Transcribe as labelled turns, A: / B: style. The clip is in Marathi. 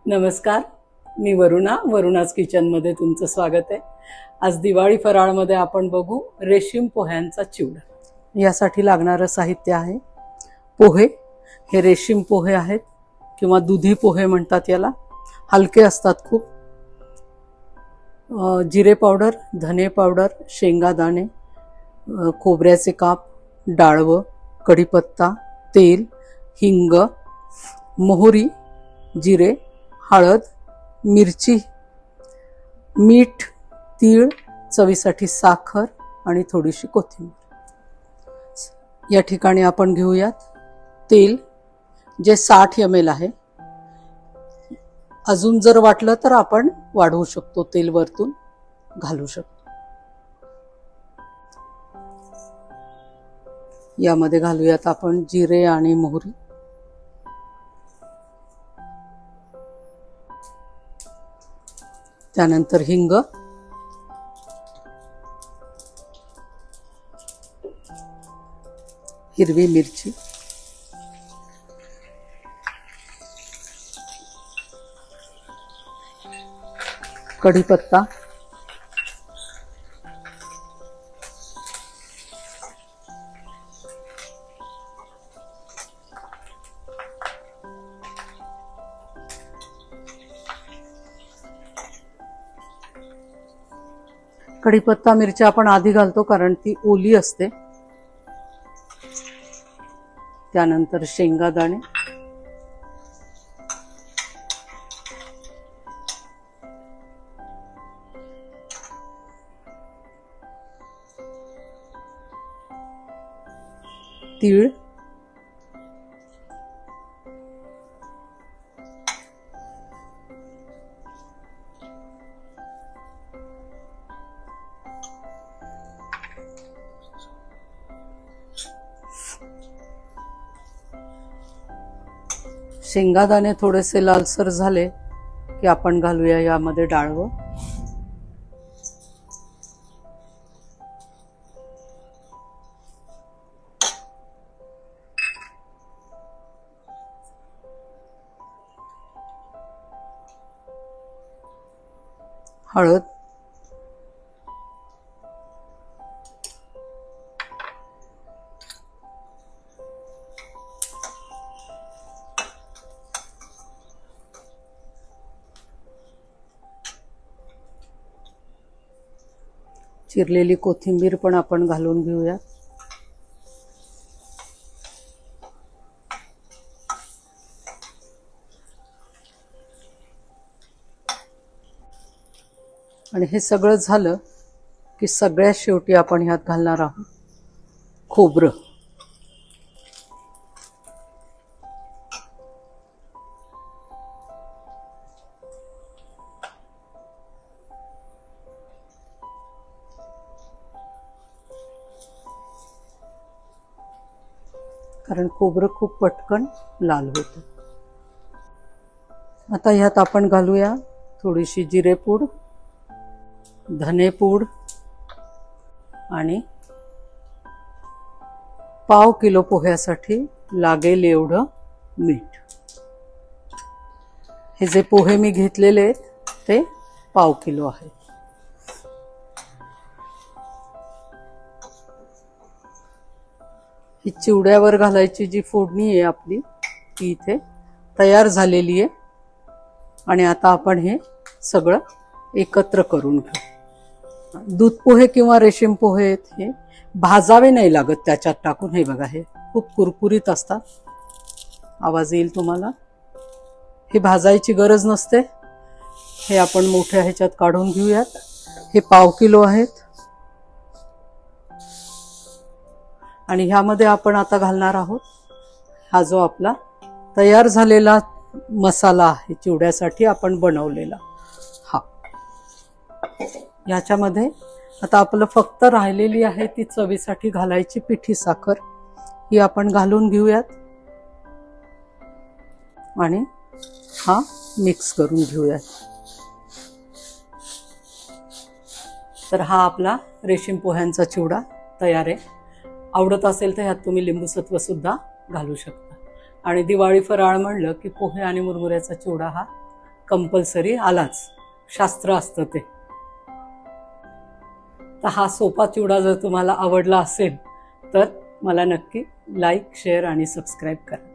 A: नमस्कार, मी वरुणाज किचनमध्ये तुमचं स्वागत आहे। आज दिवाळी फराळमध्ये आपण बघू रेशीम पोह्यांचा चिवडा। यासाठी लागणारं साहित्य आहे पोहे। हे रेशीम पोहे आहेत किंवा दुधी पोहे म्हणतात याला, हलके असतात खूप। जिरे पावडर, धने पावडर, शेंगादाणे, खोबऱ्याचे काप, डाळवं, कढीपत्ता, तेल, हिंग, मोहरी, जिरे, हळद, मिरची, मीठ, तीळ, चवीसाठी साखर आणि थोडीशी कोथिंबीर। या ठिकाणी आपण घेऊयात तेल, जे 60 ml आहे। अजून जर वाटलं तर आपण वाढवू शकतो, तेल वरतून घालू शकतो। यामध्ये घालूयात आपण जिरे आणि मोहरी, त्यानंतर हिंग, हिरवी मिरची, कढीपत्ता, कढीपत्ता मिरची आपण आधी घालतो कारण ती ओली असते। त्यानंतर शेंगादाणे, तीळ, शेंगादाणे थोडेसे लालसर झाले की आपण घालूया यामध्ये डाळवं, हळद, चिरलेली कोथिंबीर पण आपण घालून घेऊया। आणि हे सगळं झालं की सगळ्यात शेवटी आपण ह्यात घालणार आहोत खोबरं। कारण खोबरं खूप पटकन लाल होतं। आता ह्यात आपण घालूया थोडीशी जिरेपूड, धनेपूड आणि पाव किलो पोह्यासाठी लागेल एवढं मीठ। हे जे पोहे मी घेतलेले आहेत ते पाव किलो आहेत। ही चिवड्यावर घालायची जी फोडणी आहे आपली ती इथे तयार झालेली आहे। आणि आता आपण हे सगळं एकत्र करून घेऊ। दूध पोहे किंवा रेशीम पोहे हे भाजावे नाही लागत त्याच्यात टाकून। हे बघा, हे खूप कुरकुरीत असतात। आवाज येईल तुम्हाला। हे भाजायची गरज नसते। हे आपण मोठ्या ह्याच्यात काढून घेऊयात। हे पाव किलो आहेत आणि ह्यामध्ये आपण आता घालणार आहोत हा जो आपला तयार झालेला मसाला आहे चिवड्यासाठी आपण बनवलेला हा। याच्यामध्ये आता आपलं फक्त राहिलेली आहे ती चवीसाठी घालायची पिठी साखर, ही आपण घालून घेऊयात आणि हा मिक्स करून घेऊयात। तर हा आपला रेशीम पोह्यांचा चिवडा तयार आहे। आवडत असेल तर ह्यात तुम्ही लिंबू सत्व सुद्धा घालू शकता। आणि दिवाळी फराळ म्हणलं की पोहे आणि मुरमुऱ्याचा चिवडा हा कंपल्सरी आलाच, शास्त्र असतं ते. तर हा सोपा चिवडा जर तुम्हाला आवडला असेल तर मला नक्की लाईक, शेअर आणि सबस्क्राईब करा.